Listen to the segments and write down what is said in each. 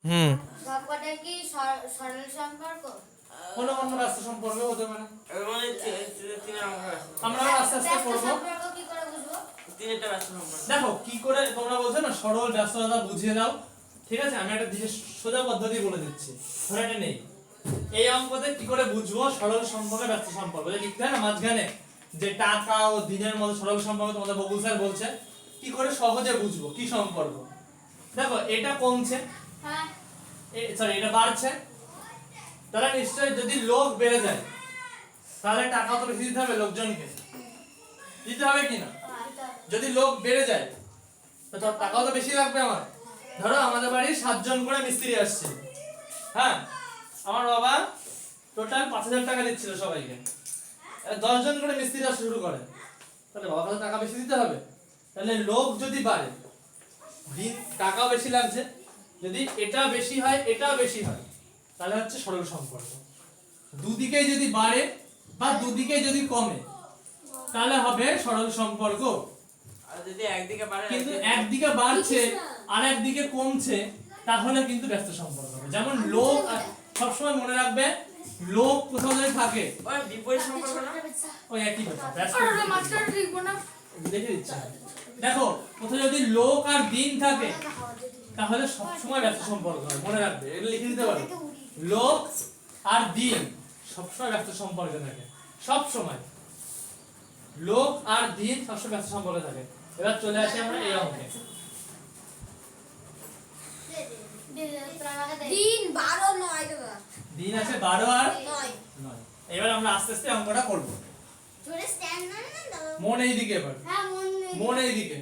হুম সবকটা কি সরল সম্পর্ক? কোনো অন্য ব্যস্ত সম্পর্ক হতে পারে। মানে তিন আমরা আমরা আস্তে আস্তে ব্যস্ত পড়বো। সম্পর্ক কি করে বুঝবো? তিনটা ব্যস্ত সম্পর্ক। দেখো কি করে তোমরা বলছো না সরল ব্যস্ততা বুঝিয়ে দাও, ঠিক আছে? আমি একটা জিনিস সোজা পদ্ধতি বলে দিচ্ছি, ধরে এটা নেই। এই অঙ্কতে কি করে বুঝবো সরল সম্পর্ক ব্যস্ত সম্পর্ক? লিখতে হয় না মাঝখানে যে টাকা ও দিনের মধ্যে সরল সম্পর্ক, তোমাদের বকুল স্যার বলছে কি করে সহজে বুঝবো কি সম্পর্ক। দেখো এটা কমছে, হ্যাঁ সরি এটা বাড়ছে, তাহলে নিশ্চয়ই যদি লোক বেড়ে যায় তাহলে টাকা তো বেশি দিতে হবে, লোকজনকে দিতে হবে কিনা? যদি লোক বেড়ে যায় তো টাকাও তো বেশি লাগবে আমার। ধরো আমাদের বাড়ি 7 জন করে মিস্ত্রি আসছে, হ্যাঁ, আমার বাবা টোটাল 5,000 টাকা দিচ্ছিল সবাইকে, 10 জন করে মিস্ত্রি আসা শুরু করে, তাহলে বাবাকে তো টাকা বেশি দিতে হবে। তাহলে লোক যদি বাড়ে দিন টাকাও বেশি লাগছে, যদি এটা বেশি হয় এটাও বেশি হয় তাহলে হচ্ছে সরল সম্পর্ক। দুদিকেই যদি বাড়ে বা দুদিকেই যদি কমে তাহলে হবে সরল সম্পর্ক। আর যদি একদিকে বাড়ে কিন্তু একদিকে বাড়ছে আর একদিকে কমছে তাহলে কিন্তু ব্যস্ত সম্পর্ক হবে। যেমন লোক সবসময় মনে রাখবে, লোক কোথাও যদি থাকে ওই বিপরীত সম্পর্ক না, ওই একই ব্যাপার, ব্যস্ত মাস্টার লিখবো না? দেখে দিচ্ছি। দেখো কোথাও যদি লোক আর দিন থাকে তাহলে সবসময় ব্যস্ত সম্পর্ক হয়, মনে রাখবে, এটা লিখে দিতে পারো। লোক আর দিন সবসময় ব্যস্ত সম্পর্কে থাকে, সব সময় লোক আর দিন সবসময় ব্যস্ত সম্পর্কে থাকে। এবার চলে আসি আমরা এই অঙ্কে। দিন 12 9 দাদা, দিন আছে 12 আর 9 9। এবার আমরা আস্তে আস্তে অঙ্কটা করব। জোরে স্ট্যান্ড না না দাদা। মন এইদিকে, এবার হ্যাঁ মন এইদিকে।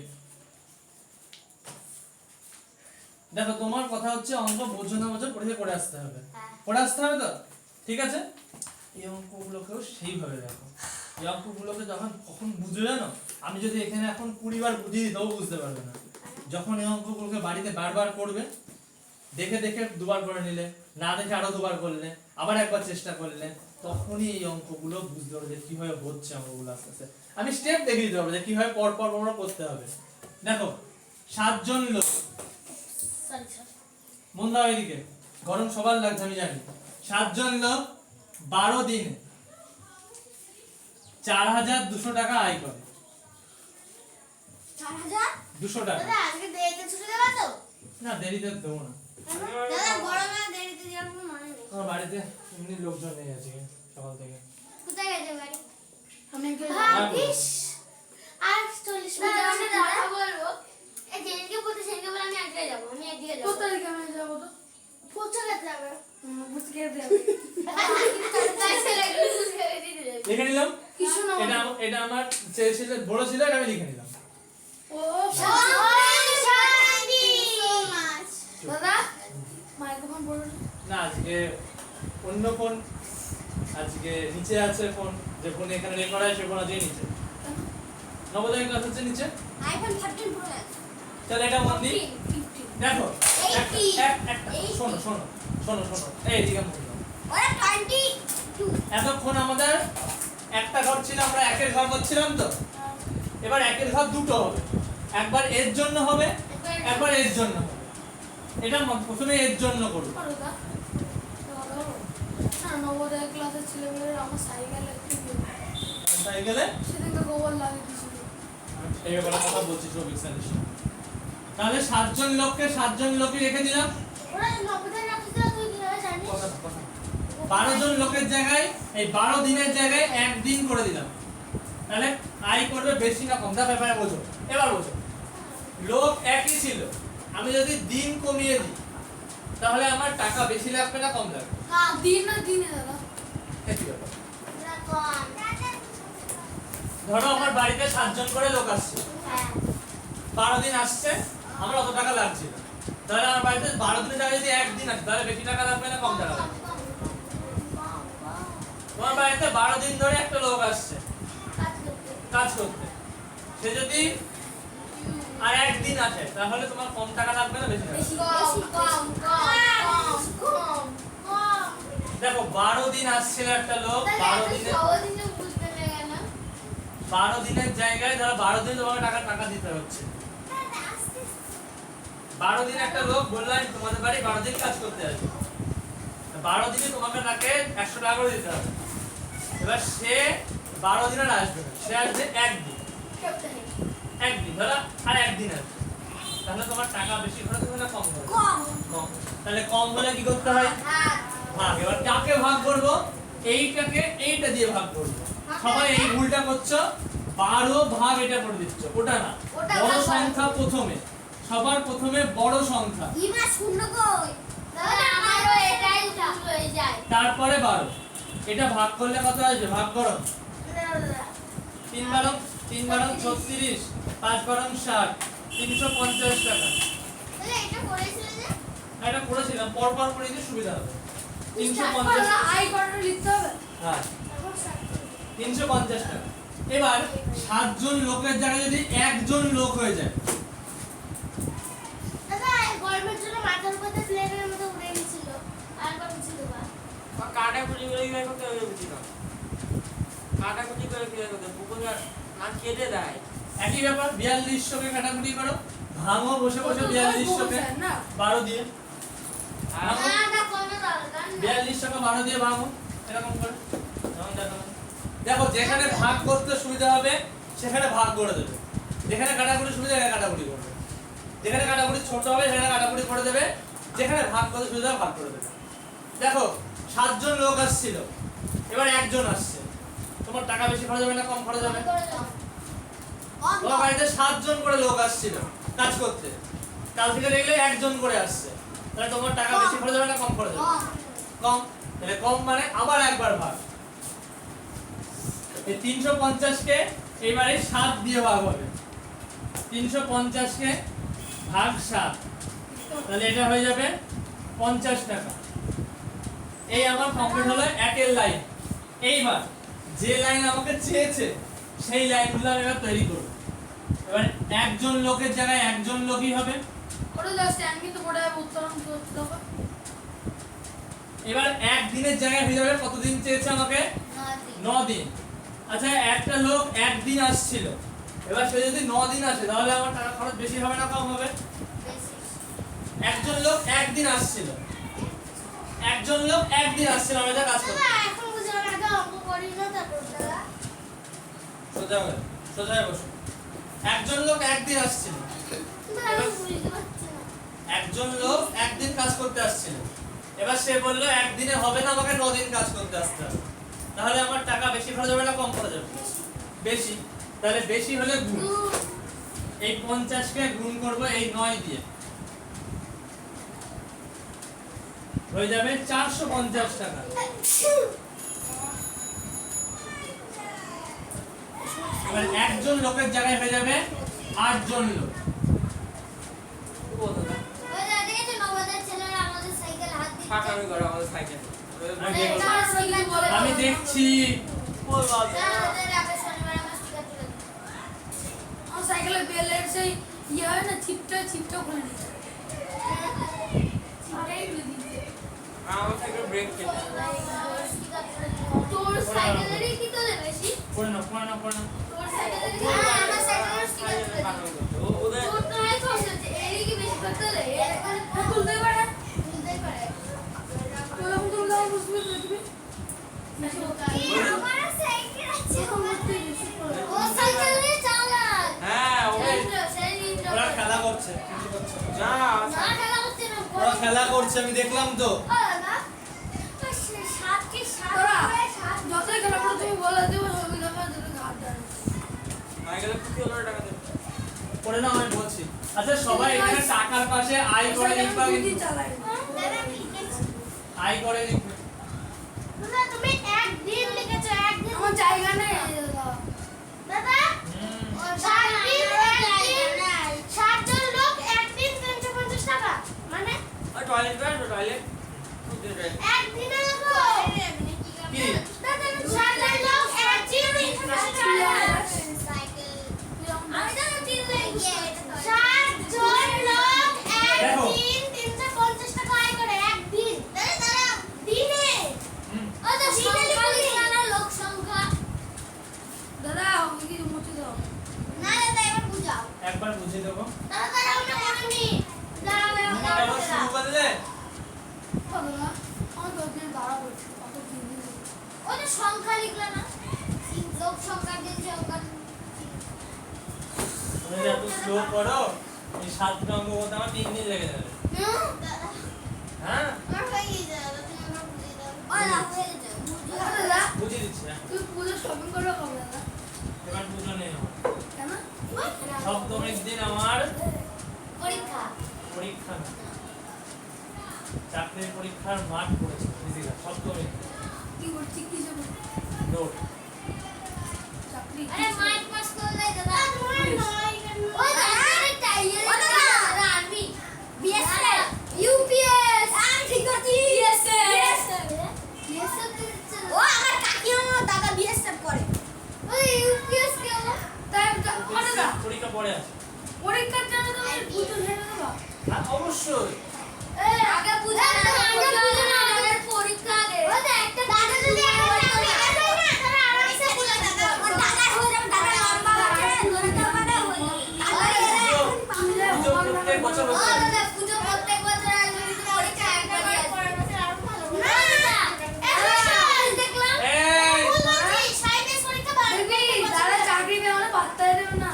দেখো তোমার কথা হচ্ছে অঙ্ক বোঝো না বোঝো পড়ে করে আসতে হবে, পড়ে আসতে হবে তো, ঠিক আছে? এই অঙ্কগুলোকেও সেইভাবে দেখো। এই অঙ্কগুলোকে যখন কখন বুঝবে জানো, আমি যদি এখানে এখন 20 বার বুঝিয়ে দিই তবু বুঝতে পারবে না। যখন এই অঙ্কগুলোকে বাড়িতে বারবার করবে, দেখে দেখে দুবার করে নিলে, না দেখে আরো দুবার করলে, আবার একবার চেষ্টা করলে, তখনই এই অঙ্কগুলো বুঝতে পারবে যে কিভাবে হচ্ছে অঙ্কগুলো আস্তে আস্তে। আমি স্টেপ দেখিয়ে দিতে পারবো যে কিভাবে পর পর করতে হবে। দেখো 7 জন লোক, সরি সরি মন দাও এদিকে, গরম সবার লাগছে আমি জানি। 7 জন লোক 12 দিনে 4,200 টাকা আয় করে। 4000 200 টাকা। দাদা আজকে দেরিতে ছুটি দেবা তো? না দেরিতে দেবো না, দাদা গরমে দেরিতে যাওয়ার কোনো মানে নেই। আমার বাড়িতে এমনি লোকজন নেই আজকে সকাল থেকে। কোথায় গেছে বাড়ি? আমি হ্যাঁ, ভাবিস আর 40 মিনিট আমি দাঁড়া বলবো। এই যেদিকে বলতে সেদিকে বলে আমি একদিকে যাবো, আমি একদিকে যাবো। কোথায় কেমন যাবো তো? পৌঁছে গেছে যাবে। বুঝকে যাবে। লিখে নিলাম। কিছু না। এটা এটা আমার ছিল বড় ছিল, এটা আমি লিখে নিলাম। ও শান্তি মাছ দাদা মাইক্রোফোন বলুন। না আজকে অন্য ফোন, আজকে নিচে আছে ফোন, যে ফোন এখানে রেকর্ড হয় সে ফোন আজকে নিচে, নবোদয় ক্লাস হচ্ছে নিচে। আইফোন 13 প্রো ম্যাক্স চল এটা মন দি, 15 দেখো Eighty. একটা শোনো শোনো শোনো শোনো এই দিকে মন দাও। ওরা 22 এতক্ষণ আমাদের একটা ঘর ছিল, আমরা একের ঘর করছিলাম তো, এবার একের ঘর দুটো হবে, একবার এর জন্য হবে একবার এর জন্য হবে। এটা প্রথমে এর জন্য করব। দাদা না নবোদয় ক্লাসের ছেলেমেয়েরা আমার সাইকেল তাই গেলে সেদিনকে গোবর লাগিয়ে দিয়েছিল। এই ব্যাপারে কথা বলছি রবিক স্যারের সাথে। তাহলে 7 জন লোককে 7 জন লোকই রেখে দিলাম। ওরা নবদান রাখছিল তুই কিভাবে জানিস? 12 জন লোকের জায়গায় এই 12 দিনের জায়গায় একদিন করে দিলাম, তাহলে আয় করবে বেশি না কম, তা ব্যাপারে বোঝো। এবার বোঝো, লোক একই ছিল, আমি যদি দিন কমিয়ে দিই তাহলে আমার টাকা বেশি লাগবে না কম লাগবে? কম দিন না দিনে দাদা। একই ব্যাপার। না কম ধরো আমার বাড়িতে 7 জন করে লোক আসছে, হ্যাঁ 12 দিন আসছে, আমার অত টাকা লাগছে না, তাহলে আমার বাড়িতে 12 দিনের জায়গায় যদি একদিন আসে তাহলে বেশি টাকা লাগবে না কম টাকা লাগবে? তোমার বাড়িতে 12 দিন ধরে একটা লোক আসছে কাজ করতে, সে যদি আর একদিন আসে তাহলে তোমার কম টাকা লাগবে না বেশি টাকা? কম কম কম কম দেখো 12 দিন আসছিল একটা লোক, 12 দিনে বুঝতে লাগে না 12 দিনের জায়গায় ধরো 12 দিন তোমাকে টাকা দিতে হচ্ছে, 12 দিন একটা লোক বললাম তোমাদের বাড়ি 12 দিন কাজ করতে আসবে। 12 দিনে তোমাকে তাকে 100 টাকা করে দিতে হবে। এবার সে 12 দিন আর আসবে না, সে আসবে একদিন, একদিন ধরো আর একদিন আসবে, তাহলে তোমার টাকা বেশি খরচ হবে না কম হবে? কম। তাহলে কম হলে কি করতে হয়? ভাগ। এবার কাকে ভাগ করব? এইটাকে এইটা দিয়ে ভাগ করব। সবাই এই ভুলটা করছো, 12 ভাগ এটা করে দিচ্ছ, ওটা না, ওটা বড় ভাগ করো। সংখ্যা প্রথমে, সবার প্রথমে বড় সংখ্যা, ইমা শূন্য কই? দাদা আমারও এটাই ভুল হয়ে যায়। তারপরে 12। এটা ভাগ করলে কত আসবে? ভাগ করো। 3 বারং 36, 5 বারং 60, 350 টাকা। দাদা এটা করেছিল যে এটা করেছিলাম, পর পর করে দিতে সুবিধা হবে। 350 আই কর্ডার লিখতে হবে। হ্যাঁ 350 টাকা। এবার 7 জন লোকের জায়গায় যদি একজন লোক হয়ে যায়, দাদা গরমের জন্য মাথার উপরে প্লেনের মতো উড়ে গেছিল। আর কত ছিল বা? কাটাকুটি করে কিভাবে করতে হবে বুঝি না। কাটাকুটি করে কিভাবে করতে হবে? পুকুর না কেটে দেয়। একই ব্যাপার, 4200 কে কাটাকুটি করো, ভাঙো বসে বসে 4200 কে না 12 দিয়ে, আর না না কোনো দরকার না। 4200 কে 12 দিয়ে ভাঙো, এরকম করে। যেমন দেখো যেখানে ভাগ করতে সুবিধা হবে সেখানে ভাগ করে দেবে, যেখানে কাটাকুটি সুবিধা সেখানে কাটাকুটি করবে, যেখানে কাটাকুটি ছোট হবে সেখানে কাটাকুটি করে দেবে, যেখানে ভাগ করতে সুবিধা হবে ভাগ করে দেবে। দেখো 7 জন লোক আসছিল, এবার একজন আসছে, তোমার টাকা বেশি খরচ হবে না কম খরচ হবে? তোমার বাড়িতে 7 জন করে লোক আসছিল কাজ করতে, কাল থেকে দেখলে একজন করে আসছে, তাহলে তোমার টাকা বেশি খরচ হবে না কম খরচ হবে? কম। তাহলে কম মানে আবার একবার ভাগ। এই 350 কে এইবারে 7 দিয়ে ভাগ হবে, 350 কে ভাগ 7, তাহলে এটা হয়ে যাবে 50 টাকা। এই আমার কমপ্লিট হলো একের লাইন। এইবার যে লাইন আমাকে চেয়েছে সেই লাইনগুলো আমি এবার তৈরি করব। এবার একজন লোকের জায়গায় একজন লোকই হবে। ওটা জাস্ট আমি কিন্তু ওটা উত্তরণ করতে দেবো। এবার একদিনের জায়গায় হয়ে যাবে, কতদিন চেয়েছে আমাকে? 9 দিন। আচ্ছা একটা লোক একদিন আসছিল, এবার সে যদি 9 দিন আসে তাহলে আমার টাকা খরচ বেশি হবে না কম হবে? একজন লোক একদিন আসছিল, একজন লোক একদিন আসছিল, আমি এটা কাজ করব। দাদা এখন বুঝলাম আগে অঙ্ক করি না তারপর দাদা। সোজা হয়ে সোজা হয়ে বসো। একজন লোক একদিন আসছিল, দাদা আমি বুঝতে পারছি না। একজন লোক একদিন কাজ করতে আসছিল, এবার সে বললো একদিনে হবে না, আমাকে 9 দিন কাজ করতে আসতে হবে, তাহলে আমার টাকা বেশি খরচ হবে না কম খরচ হবে? বেশি। তাহলে বেশি হলে গুণ, এই 50 কে গুণ করব এই 9 দিয়ে, হয়ে যাবে 450 টাকা। এবার একজন লোকের জায়গায় হয়ে যাবে 8 জন লোক। ও দাদা ওই দাদা দেখেছো নবদের ছেলেরা আমাদের সাইকেল হাত দিচ্ছে। ফাঁকামি করে আমাদের সাইকেল। আমি দেখছি। না, স্টিকার তুলে আমি দেবো। দেখছি। বল বাবা। দাদা, ওদের আগে শনিবার আমরা স্টিকার তুলে দেবো। আমার সাইকেলের বেলের সেই ইয়ে হয় না ছিপটা খুলে নিয়েছে। ছিপটাই খুলে দিয়েছে। আমার সাইকেল ব্রেক খেতে। স্টিকার তুলে দেবো। তোর সাইকেলেরই কি তোলে বেশি? করে নাও করে নাও করে নাও। তোর সাইকেলেরই কি? হ্যাঁ, আমার সাইকেলের স্টিকার তুলে দেবো। ওদের তোর তো হয় কম হচ্ছে, এরই কি বেশি করে তোলে? এর এখানে তুলতে পারে তুলতেই পারে। তুলে বুঝবি দেখবি আমার সাইকেল আছে। এখন করতে বেশি করে ও সাইকেল নিয়ে চালাক। হ্যাঁ ওদের সেই নিন্দ্র। ওরা খেলা করছে, কিছু করছে না। যা না খেলা করছে না। ওরা খেলা করছে, আমি দেখলাম তো। ও দাদা, তো সাতকে সাত তোরা করে সাত। যতই খেলা করে তুমি বলে দেবো ছবি দেবো যদি ঘাট দেয় সাইকেলে 50 টাকা দেবে। করে নাও আমি বলছি। আচ্ছা সবাই এখানে টাকার পাশে আয় করে লিখবা কিন্তু। চালাই দাদা আমি লিখেছি। আয় করে লিখবে। দাদা তুমি একদিন লিখেছো, একদিন। আমার জায়গা নেই দাদা সাত দিন একদিন 7 জন লোক একদিন 350 টাকা মানে আর টয়লেট যায় তো টয়লেট। ওদের টয়লেট। একদিনে দেবো কি? দাদা 7 জন লোক একদিন 350 টাকা সাইকেল আমি দাদা 3 লিখেছি 7 জন লোক একদিন 350 টাকা আয় করে একদিন দাদা দিনে হুম। ও তো সংখ্যা লিখা না লোক সংখ্যা দাদা আমাকে কিছু মুছে দাও না দাদা এবার বুঝাও একবার বুঝিয়ে দেবো। দাদা আমরা করিনি স্লো করো এই 7 অঙ্ক করতে আমার 3 দিন লেগে যাবে হ্যাঁ দাদা বুঝিয়ে দিচ্ছি হ্যাঁ। তুই পুজো শপিং করবে কবে দাদা এবার পুজো নেই আমার। কেন সপ্তমীর দিন আমার পরীক্ষা পরীক্ষা না চাকরির পরীক্ষার মাঠ পড়েছে ফিজিক্যাল সপ্তমীর দিন। কি করছি কি জন্য দৌড় চাকরি আরে মাইক পাস করলে দাদা ওই দাদা টাইয়ার দাদা আর্মি বিএসএফ ইউপিএস আমি ঠিক করছি বিএসএফ ও আমার কাকিমা দাদা বিএসএফ করে ওই ইউপিএস কে তাই দাদা পরীক্ষা পড়ে আছে পরীক্ষার জন্য তুমি পুজো ছেড়ে দেবা হ্যাঁ অবশ্যই আগে পূজা না আমাদের পরীক্ষা আগে ওই তো একটা দাদা যদি একটা পরীক্ষা দেয় না তাহলে আরামসে বলে দাদা ওর দাদা হয়ে যাবে দাদা লম্বা আছে ধরতে পারে হয়ে পুজো প্রত্যেক বছর ও হচ্ছে দাদা পূজা প্রত্যেক বছর আসবে কিন্তু পরীক্ষা একবারই আসে পরের বছর আরো ভালো না দাদা দেখলাম এই বলছি সাইডে পরীক্ষা বাড়বে দেখবি দাদা চাকরি পেয়ে মানে পাত্তা দেবে না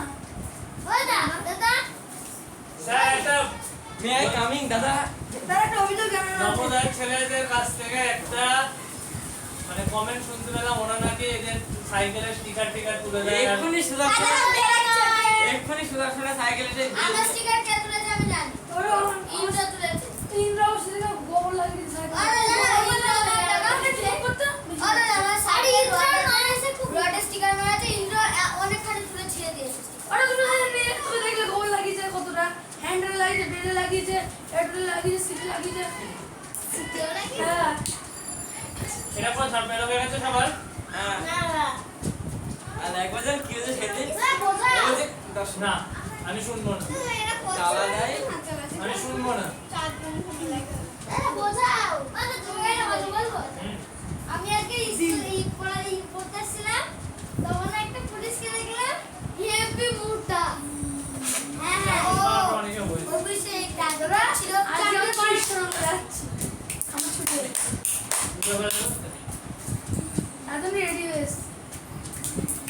ওই দাদা স্যার একটা মে আই কামিং দাদা দাদা একটা অভিযোগ জানানো আছে নবোদয়ের ছেলেদের কাছ থেকে একটা মানে কমেন্ট শুনতে পেলাম ওরা নাকি এদের সাইকেলের স্টিকার তুলে দেয় আর এক্ষুনি সুদর্শনের সাইকেলে আমার স্টিকার কে তুলেছে আমি জানি ওরা ইউজা তুলেছে ইন্দ্রাও সেদিকে গোবর লাগিয়ে দিয়েছে আরে দাদা ইন্দ্র করতে আরে আমার শাড়ি ইন্দ্র নয় এসে খুব রড স্টিকার মারাতে ইন্দ্র অনেকখানি তুলে ছিঁড়ে দিয়েছে ওরা তুমি দেখলে গোবর লাগিয়েছে কতটা হ্যান্ডেল লাগিয়েছে বেলে লাগিয়েছে হেডেল লাগিয়েছে সিটে লাগিয়েছে হ্যাঁ এটা কোন সামনে হয়ে গেছে সবার হ্যাঁ না আর একবার যেন কি হয়েছে সেদিন স্যার বোঝাও এই যে দশ না আমি শুনবো না এটা চালা দেয়। আমি শুনবো না বোঝাও মানে তুমি এটা বলবো হুম। আমি আজকে স্কুলে পড়তে আসছিলাম তখন একটা পুলিশকে দেখলাম হেভি মুডটা হ্যাঁ হ্যাঁ আমার অনেকে বলছে অভিষেক দাদা ছিল আজকে আমি পরিশ্রম যাচ্ছি আমার ছুটি পুজো করে দেবো? একদম রেডি হয়েছে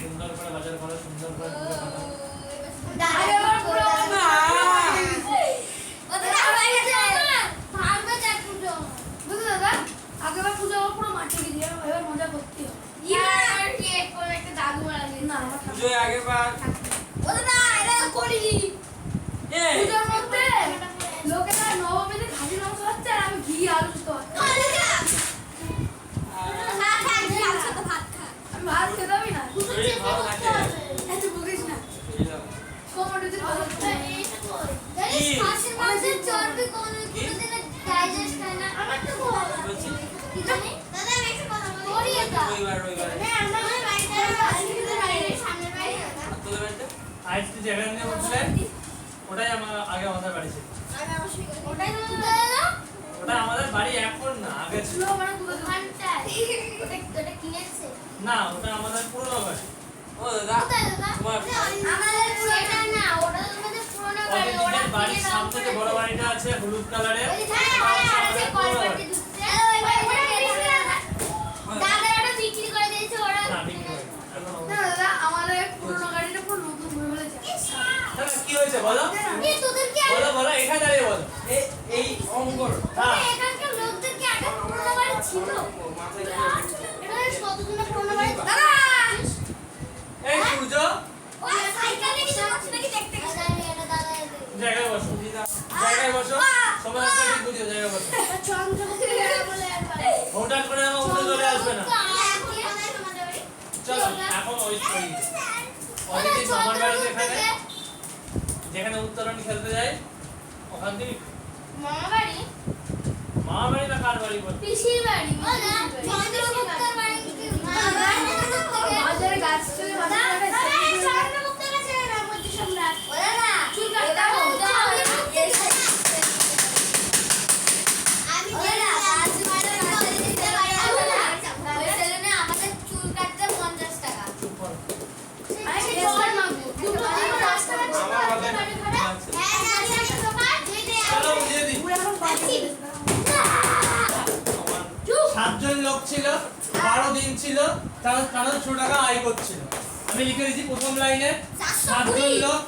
সুন্দর করে বাজার করো সুন্দর করে পুজো করো আরে আমার পুরো না ওটা ভাঙবে দেখ পুজো বুঝলি দাদা আগেবার পুজো আমার পুরো মাঠে গিয়ে এবার মজা করতে হবে ইয়ার কেক করে একটা দাদু মারা না আমার ঠাকুর পুজোয় আগেরবার ওটা এটা করিনি এ পুজোর মধ্যে লোকেরা নবমীতে খাসি মাংস খাচ্ছে আর আমি ঘি আলু তো আমি ভাত খেতামই না শরীর ভালো থাকে এত বকিস না কোমর দিতে রবিবার তোদের বাড়িতে আজ তুই যেখানে নিয়ে উঠলেন ওটাই আমার আগে আমাদের বাড়ি ছিল ওটা আমাদের বাড়ি এখন না আগে ছিল মানে কিনেছে না ওটা আমাদের পুরনো বাড়ি ও দাদা আমাদের পুরোটা না ওটা আমাদের পুরোনো বাড়ি ওরা অদিতিদের বাড়ির সামনে যে বড় বাড়িটা আছে হলুদ কালারের ওই যে কলপাটি ঢুকছে দাদা ওটা বিক্রি করে দিয়েছে ওরা না বিক্রি করে এখন না দাদা আমাদের পুরোনো গাড়িটা পুরো নতুন করে ফেলেছে দাদা, কি হয়েছে বলো এই তোদের কি বলো এখানে দাঁড়িয়ে বলো এই অঙ্গর হ্যাঁ এখানকার লোকদের কি আগে পুরোনো বাড়ি ছিল মাথায় এটা কতজনের পুরোনো বাড়ি দাদা এই সূর্য ওই সাইকেলে কিছু করছে নাকি দেখতে গেছে এটা দাদা জায়গায় বসো জায়গায় বসো সবাই একটা বুঝিয়ে জায়গায় বসো চন্দ্রগুপ্ত বলে একবার হঠাৎ করে আমার উঠে চলে আসবে না চলো এখন ওই স্টোরি অদিতি মামার বাড়িতে এখানে যেখানে উত্তরণ খেলতে যায় ওখান থেকে মামা বাড়ি মামা বাড়ি না কার বাড়ি বল পিসির বাড়ি ও না চন্দ্রগুপ্তের বাড়ি বাজারে গাছ চলে বাজারে চন্দ্রগুপ্তের কাছে রামজি সম্রাট ওরা না চুল কাটতে আমি ওরা আমাদের চুল কাটতে 50 টাকা চুপ করো আমি দোকান মাগবো চলো বুঝিয়ে দিই সাতজন লোক ছিল 12 দিন ছিল তারা 1300 টাকা আয় করছিল আমি লিখে দিয়েছি প্রথম লাইনে 7জন লোক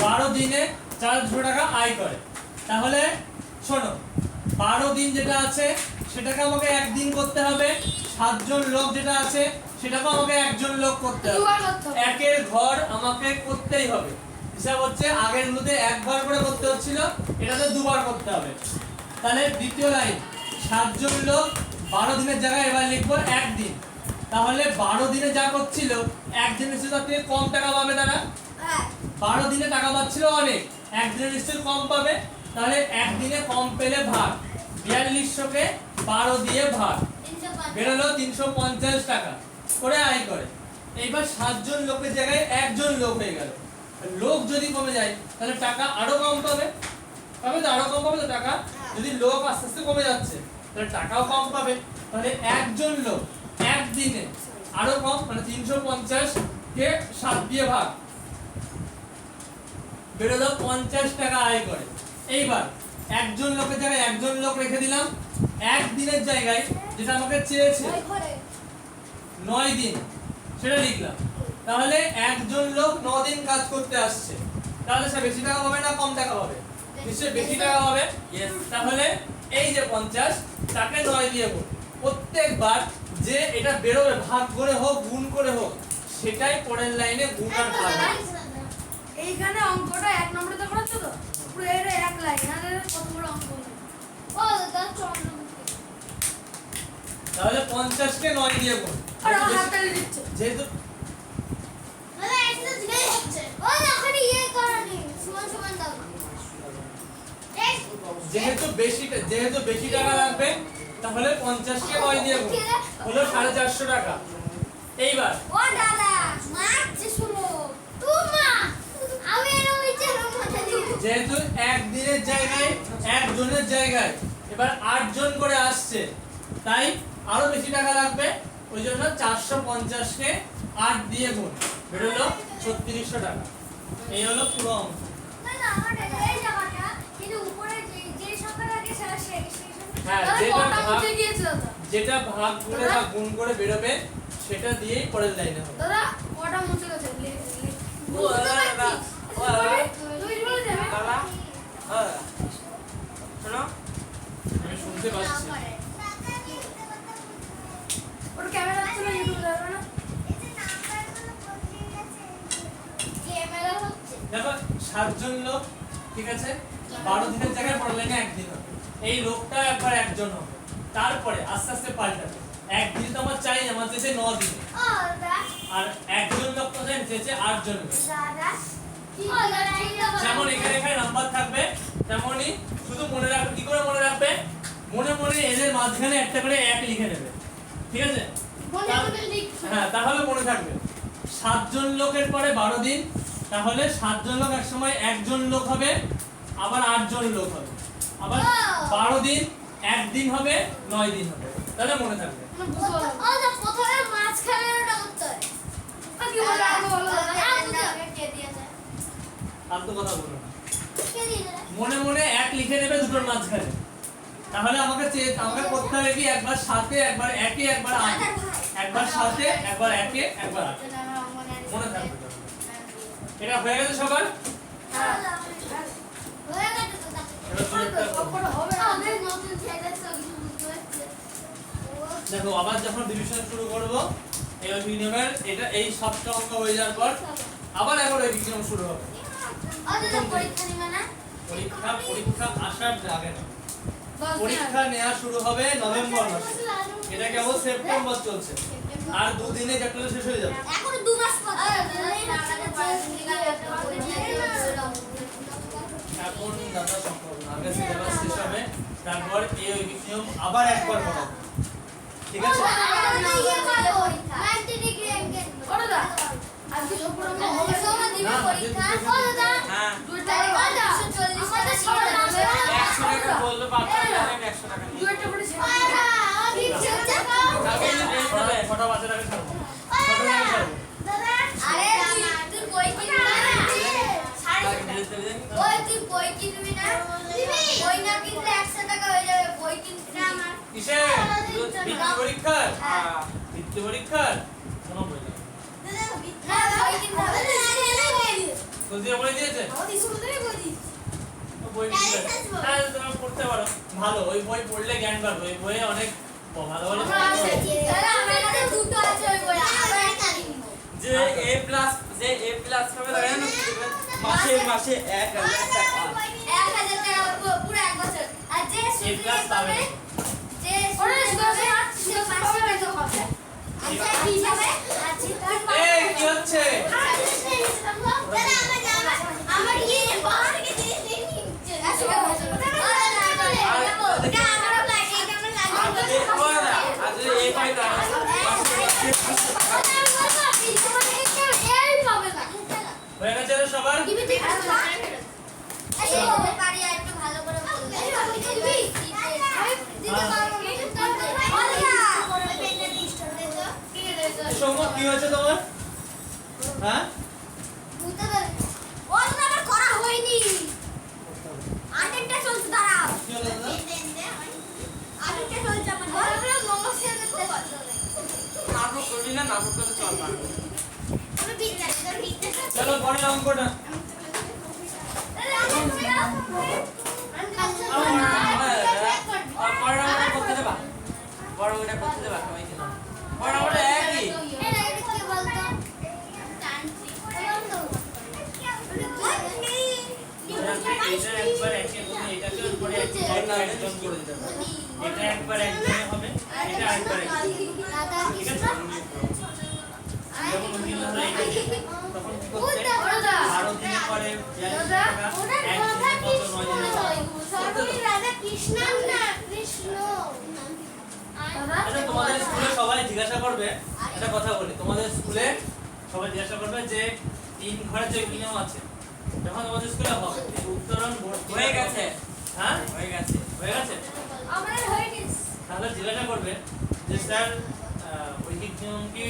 12 দিনে 400 টাকা আয় করে। তাহলে শোনো, 12 দিন যেটা আছে সেটাকে আমাকে একদিন করতে হবে, 7 জন লোক যেটা আছে সেটাকে আমাকে একজন লোক করতে হবে, দুবার করতে হবে। একের ঘর আমাকে করতেই হবে। হিসাব হচ্ছে আগের গুলোতে একবার করে করতে হচ্ছিল, এটাতে দুবার করতে হবে। তাহলে দ্বিতীয় লাইন 7 জন লোক 12 দিনের জায়গায় এবার লিখবো একদিন। তাহলে 12 দিনে যা করছিল একদিনের সাথে তার থেকে কম টাকা পাবে তারা। হ্যাঁ 12 দিনে টাকা পাচ্ছিল অনেক, একদিনে নিশ্চয়ই কম পাবে। তাহলে একদিনে কম পেলে ভাগ, 4200 কে 12 দিয়ে ভাগ, 305 বেরোলো 350 টাকা করে আয় করে। এইবার 7 জন লোকের জায়গায় একজন লোক হয়ে গেল। লোক যদি কমে যায় তাহলে টাকা আরো কম পাবে, পাবে তো, আরো কম পাবে তো টাকা। যদি লোক আস্তে আস্তে কমে যাচ্ছে তাহলে টাকাও কম পাবে। তাহলে একজন লোক একদিনে আরো কম, মানে 350 কে 7 দিয়ে ভাগ, বেরোলো 50 টাকা আয় করে। এইবার একজন লোকের জায়গায় একজন লোক রেখে দিলাম, একদিনের জায়গায় যেটা আমাকে চেয়েছে 9 দিন সেটা লিখলাম। তাহলে একজন লোক 9 দিন কাজ করতে আসছে, তাহলে সে বেশি টাকা পাবে না কম টাকা পাবে? নিশ্চয়ই বেশি টাকা পাবে। তাহলে এই যে 50 তাকে 9 দিয়ে গুণ, প্রত্যেকবার যে এটা বেরোবে ভাগ করে হোক গুণ করে হোক সেটাই পরের লাইনে গুণ আর ভাগ হবে। এইখানে অঙ্কটা 1 নম্বরে করাচ্ছ তো, পুরো এটা এক লাইন, আর এর কত বড় অঙ্ক হলো। ও দাদা চন্দ্রমুখী তাহলে 50 কে 9 দিয়ে গুণ, আর হাততালি দিচ্ছে। যেহেতু দাদা একটা জিনিস হচ্ছে ও ওখানে ইয়ে করনি সমান সমান দাও যেহেতু বেশি টাকা লাগবে তাহলে 50 কে 9 দিয়ে গুণ হলো 450 টাকা। এইবার ও দাদা মাছ যে শুনো তোমা আমি এর বিচার মতে দিই যেহেতু একদিনের জায়গায় একজনের জায়গায় এবার 8 জন করে আসছে, তাই আরো বেশি টাকা লাগবে। ওই জন্য 450 কে 8 দিয়ে গুণ, বেরোলো 3600 টাকা। এই হলো পুরো অঙ্ক। না না আমার এই জায়গাটা কিন্তু উপরে যে সংখ্যাটা আছে সেটা সেই হ্যাঁ, তাহলে যেটা কটা ভাগ মুছে গিয়েছে দাদা? যেটা ভাগ করে বা গুণ করে বেরোবে সেটা দিয়েই পরের লাইনে হবে। দাদা কটা মুছে গেছে? ও দাদা ও দাদা তুই বলে যাবে। দাদা শোনো আমি শুনতে পাচ্ছি। ওর ক্যামেরা আছে না, ইউটিউবে যাবে না? ক্যামেরা হচ্ছে দেখো 7 জন লোক, ঠিক আছে, 12 দিনের জায়গায় পরের লাইনে একদিন হবে। এই লোকটা একবার একজন হবে, তারপরে আস্তে আস্তে পাল্টাবে। একদিন তো আমার চাই, আমার চেয়েছে 9 দিন, ও দাদা আর একজন লোক তো চেয়েছে 8 জন লোক। দাদা ও দাদা যেমন এখানে এখানে নাম্বার থাকবে তেমনি শুধু মনে রাখবে। কি করে মনে রাখবে? মনে মনে এদের মাঝখানে একটা করে 1 লিখে নেবে, ঠিক আছে? মনে মনে লিখ হ্যাঁ, তাহলে মনে থাকবে। 7 জন লোকের পরে 12 দিন, তাহলে 7 জন লোক এক সময় একজন লোক হবে, আবার 8 জন লোক হবে, আবার 12 দিন একদিন হবে, 9 দিন হবে, তাহলে মনে থাকবে। না বুঝতে পারলাম না। ও দা প্রথমে মাঝখানে ওটা করতে হয় আর কি বলে আগে বলো দাদা? কে দিয়েছে ফালতু কথা বলো না। কে দিয়েছে মনে মনে 1 লিখে নেবে দুটোর মাঝখানে, তাহলে আমাকে করতে হবে কি একবার সাথে একবার একে একবার আগে, একবার সাথে একবার একে একবার আগে, মনে থাকবে তাহলে। এটা হয়ে গেছে সবার? হয়ে গেছে তো এবার দুটোটা করো। সবকটা হবে না। আমাদের নতুন ছেলে সব কিছু বুঝতে পারছে দেখো আবার যখন ডিভিশন শুরু করব এই অভিনিয়মের এটা এই সবটা অঙ্ক হয়ে যাওয়ার পর আবার একবার ওই ডিভিশন শুরু হবে। দাদা পরীক্ষা নিবে না পরীক্ষা আসার আগে না, 10 দিন পরীক্ষা নেওয়া শুরু হবে নভেম্বর মাসে, এটা কেবল সেপ্টেম্বর চলছে, আর 2 দিনে চ্যাপ্টার শেষ হয়ে যাবে। এখন 2 মাস পর এখন দাদা সম্ভব না, আগে সিলেবাস শেষ হবে, তারপর এই অভিনিয়ম আবার একবার করাবো, ঠিক আছে? ওরে দা, আজকে সবকটা অঙ্ক হবে। হ্যাঁ দুইটা টাকা বললো 500 টাকা 100 টাকা নিয়ে দুইটা করে ছেড়ে দিও। ছটা বাচ্চার আগে ছাড়বো, ছটার আগে ছাড়বো। কিসে? বৃত্তি পরীক্ষার? বৃত্তি পরীক্ষার? কোনো বই নেই। স্কুল থেকে বলে দিয়েছে আমাদের স্কুল থেকে বলে দিয়েছে। ও বই হ্যাঁ তুমি পড়তে পারো ভালো ওই বই পড়লে জ্ঞান বাড়বে ওই বইয়ে অনেক ভালো ভালো আমরা আছে। তাহলে আমার কাছে দুটো আছে ওই বই, আমরা একটা নিব। যে A+ যে A+ পাবে তারা জানো কি দেবে? মাসে 1000 টাকা। 1000 টাকা পুরো এক বছর। আর যে A+ পাবে। যে ওরে পাবে, সে পাবে না তো পাবে। আচ্ছা কি হবে? আচ্ছা তার এই কি হচ্ছে আমার কি বাবার কে জিনিস নিয়ে নিচ্ছে আসলে আজ A পাই তারা হয়ে গেছে রে সবার সৌম্য কি হয়েছে তোমার হ্যাঁ কি হলো দাদা নাটক করবি না নাটক করে চল পারবো চলো পরে অঙ্কটা পড়াটা করতে দেবা পড়াটা করতে দেবা সবাইকে পড়াটা একই এটা একবার একে তুমি এটাকে উপরে একজন করে দিতে হবে এটা একবার একজনে হবে এটা আরেকবার একজন ঠিক আছে যখন উকিল আমরা এটা দিই, তখন কি করতে 12 দিনে পরে 42 টাকা একদিনে কত 9 দিনে আচ্ছা তোমাদের স্কুলে সবাই জিজ্ঞাসা করবে একটা কথা বলি তোমাদের স্কুলে সবাই জিজ্ঞাসা করবে যে 3 ঘরে যে নিয়ম আছে যখন তোমাদের স্কুলে হবে উত্তরণ বোর্ড হয়ে গেছে হ্যাঁ হয়ে গেছে হয়ে গেছে তাহলে জিজ্ঞাসা করবে যে স্যার ঐকিক নিয়ম কি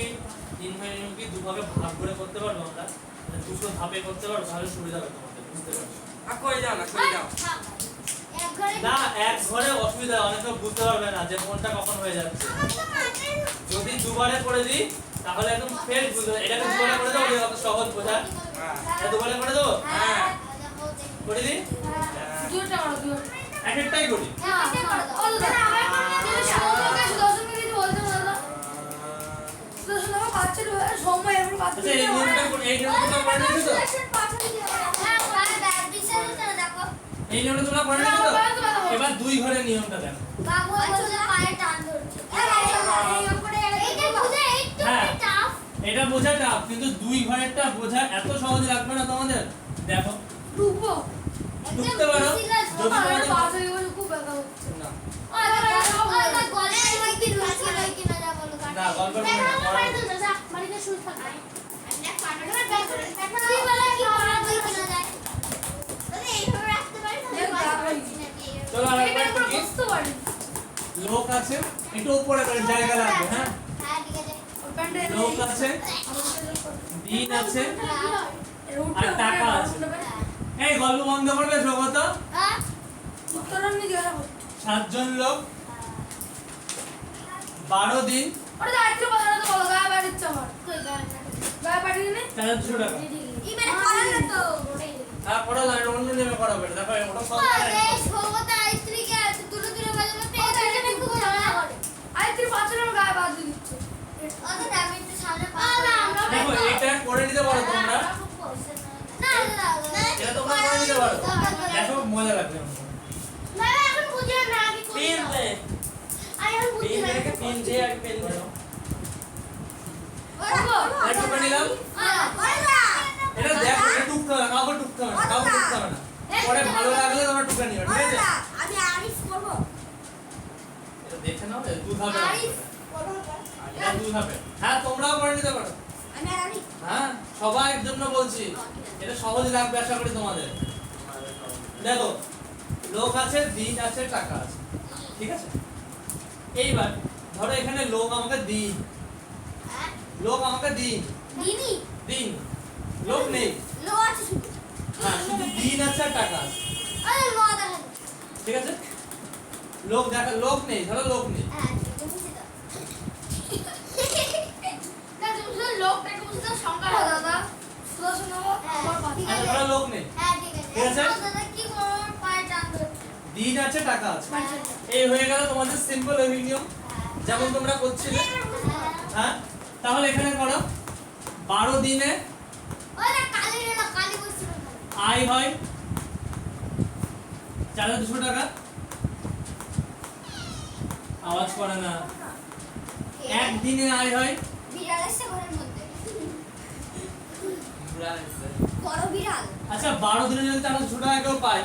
3 ঘরের নিয়ম কি দুভাবে ভাগ করে করতে পারবো আমরা মানে দুটো ধাপে করতে পারবো তাহলে সুবিধা হবে তোমাদের বুঝতে পারছো আর কই যাও না কই যাও না এক ঘরে অসুবিধা অনেকে বুঝতে পারবে না যে কোনটা কখন হয়ে যাচ্ছে যদি দুবারে করে দিই তাহলে একদম ফের বুঝতে এটাকে দুবারে করে দাও এটা অত সহজ বোঝা হ্যাঁ এটা দুবারে করে দেবো হ্যাঁ করে দিই দুটো করো দুটো এক একটাই করি আচ্ছা এই নিয়মটা এই নিয়মটা করে নিয়েছো তো এই নিয়মটা তোমরা করে নিয়েছো তো এবার 2 ঘরের নিয়মটা দেখো এটা বোঝা টাফ কিন্তু 2 ঘরেরটা বোঝা এত সহজ লাগবে না তোমাদের দেখো ঢুকতে পারো যদি তোমাদের না না গল্প চলো আর একবার কি লোক আছে একটু উপরে করে জায়গা লাগবে হ্যাঁ লোক আছে দিন আছে আর টাকা আছে এই গল্প বন্ধ করবে জগত 7 জন লোক 12 দিন 400 টাকা হ্যাঁ পড়া লাগে অন্য নেমে করা হবে দেখো ওটা সব দেখো এটা করে নিতে পারো তোমরা এটা তোমরা করে নিতে পারো দেখো মজা লাগবে পেন দে পেন দেখে পেন দে আর পেন দে একটু করে নিলাম এটা দেখো এটা টুকতে হবে না কাউকে টুকতে হবে না কাউকে টুকতে হবে না পরে ভালো লাগলে তোমরা টুকে নিও ঠিক আছে এটা দেখে নাও দু ধাপে এটা দু ধাপে হ্যাঁ তোমরাও করে নিতে পারো হ্যাঁ সবার জন্য বলছি এটা সহজ লাগবে আশা করি তোমাদের দেখো লোক আছে দিন আছে টাকা আছে ঠিক আছে এইবার ধরো এখানে লোক আমাকে দিন লোক আমাকে দিন দিন লোক নেই হ্যাঁ শুধু দিন আছে আর টাকা আছে ঠিক আছে লোক দেখা লোক নেই ধরো লোক নেই লোকটাকে বুঝতে সংখ্যা দাদা আচ্ছা ধরো দিন আছে টাকা আছে। এই হয়ে গেল তোমাদের সিম্পল লজিক নিয়ম যেমন তোমরা করছিলে। হ্যাঁ তাহলে এখানে করো 12 দিনে ওরা কালি না কালি বলছিল আয় হয় 4200 টাকা। আওয়াজ করে না। একদিনে আয় হয় বিড়াল আছে ঘরের মধ্যে বড় বিড়াল আচ্ছা 12 দিনে যদি 4200 টাকা কেউ পায়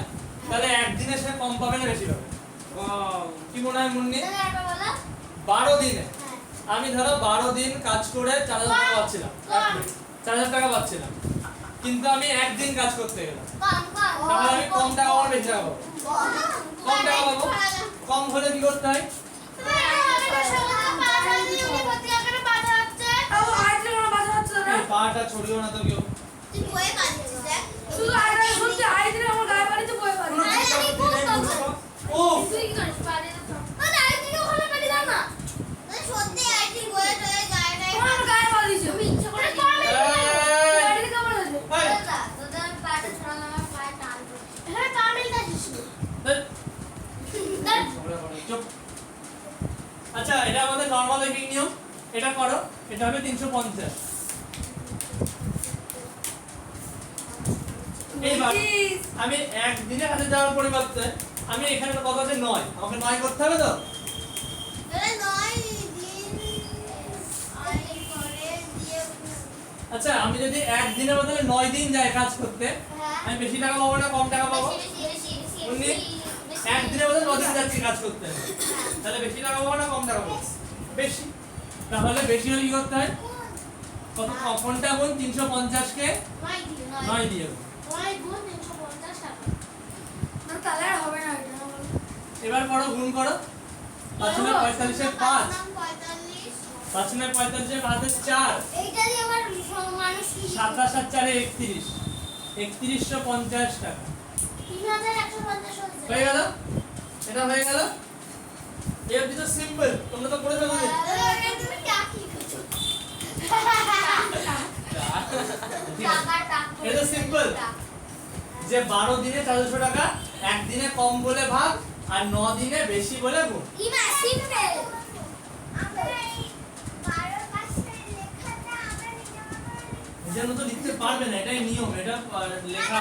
তাহলে একদিনে সে কম পাবে না বেশি পাবে? কি মনে হয় মুন্নি? তাহলে একটা বলো 12 দিনে হ্যাঁ আমি ধরো 12 দিন কাজ করে 4000 টাকা পাচ্ছিলাম। 4000 টাকা পাচ্ছিলাম কিন্তু আমি একদিন কাজ করতে গেলাম কম কম তাহলে আমি কম টাকা পাবো বেশি টাকা পাবো? কম টাকা পাবো। কম হলে কি করতে হয়? এই পাটা ছড়িও না তো কেউ। শুধু আইডা শুনতে আইডা আমার গায়ে বাড়িতে বয়ে পারি ও তুই কি করিস পারি না তো আমার গায়ে বাড়িছে এই, বাড়িতে কেমন আছে এই, চুপ। আচ্ছা এটা আমাদের নরমাল লেখিং নিয়ম। এটা করো। এটা হবে 350। এইবার আমি একদিনে কাজে যাওয়ার পরিবর্তে আমি এখানে তো কথা আছে 9 আমাকে 9 করতে হবে তো। আচ্ছা আমি যদি একদিনের বদলে 9 দিন যাই কাজ করতে আমি বেশি টাকা পাবো না কম টাকা পাবো? একদিনের বদলে 9 দিন যাচ্ছি কাজ করতে তাহলে বেশি টাকা পাবো না কম টাকা পাবো? বেশি। তাহলে বেশি হলে কি করতে হয়? কত কোনটা গুণ 350 কে 9 দিয়ে গুণ। না তাহলে আর হবে না এটা এবার করো গুণ করো 5 9 45 এর 5 5 9 45 এর 5 এর 4 এইটা দিয়ে আমার মানুষ কি 27 আর 4 এ 31 3150 টাকা 3150 হয়ে গেল। এটা হয়ে গেল। এই অবধি তো সিম্পল তোমরা তো করে ফেলো নি। তুমি টাকি করছো এটা সিম্পল যে 12 দিনে 400 টাকা একদিনে কম বলে ভাগ আর 9 দিনে বেশি বলে গুণ। ইমা সিম্পল আমরা এই 12 পাশে লেখাটা আমরা নিজে নিজের মতো লিখতে পারবে না এটাই নিয়ম। এটা লেখা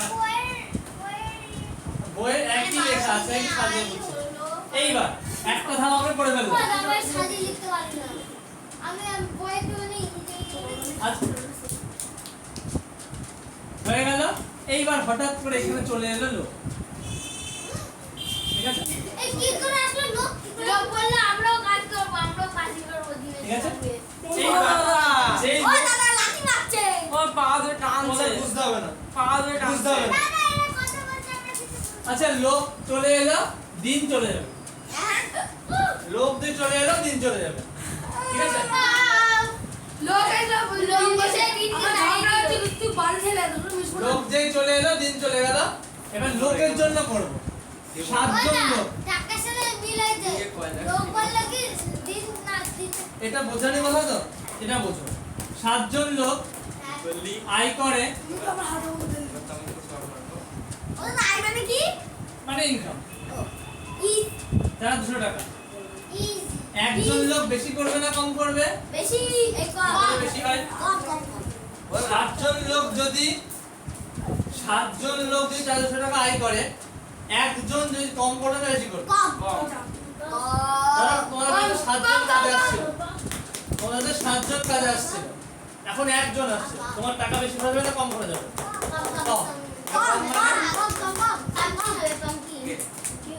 বইয়ের একই লেখা আছে একই সাজিয়ে বলছি। এইবার একটা ধাপ আমরা করে ফেলবো। আমি সাজিয়ে লিখতে পারি না আমি বইয়ে কেউ নেই আচ্ছা হয়ে গেল। এইবার হঠাৎ করে এখানে চলে এলো লোক। ঠিক আছে এই কি করে আসলে লোক বললে আমরাও কাজ করব আমরাও কাজ করব দিনে ঠিক আছে। এইবার যেই ও দাদা লাঠি মারছে ও পা ধরে টানছে তোমাদের বুঝতে হবে না পা ধরে বুঝতে টানছে হবে না। দাদা এরা কথা বলছে আমরা কিছু আচ্ছা লোক চলে এলো দিন চলে যাবে। লোক দিয়ে চলে এলো দিন চলে যাবে। ঠিক আছে লোক এসে লোক বসে দিন আমার ঝগড়া হচ্ছে তুই বাড়ি ছেলে দুটো মিস করে লোক যেই চলে এলো দিন চলে গেল। এবার লোকের জন্য করব 7 জন লোক। টাকার সাথে মিলাই দে লোক বললে কি দিন না দিন এটা বোঝানি কথা তো এটা বোঝো 7 জন লোক বললি আয় করে আমার হাতে মধ্যে ও নাই মানে কি মানে ইনকাম ই যারা 200 টাকা। ইজ একজন লোক বেশি করবে না কম করবে? বেশি এই কম বেশি হয়। কম কম কম 7 জন লোক যদি 400 টাকা আয় করে একজন যদি কম করে না বেশি করবে? কম ধরো তোমাদের 7 জন কাজে আসছে তোমাদের 7 জন কাজে আসছে এখন একজন আসছে তোমার টাকা বেশি হবে না কম করে যাবে?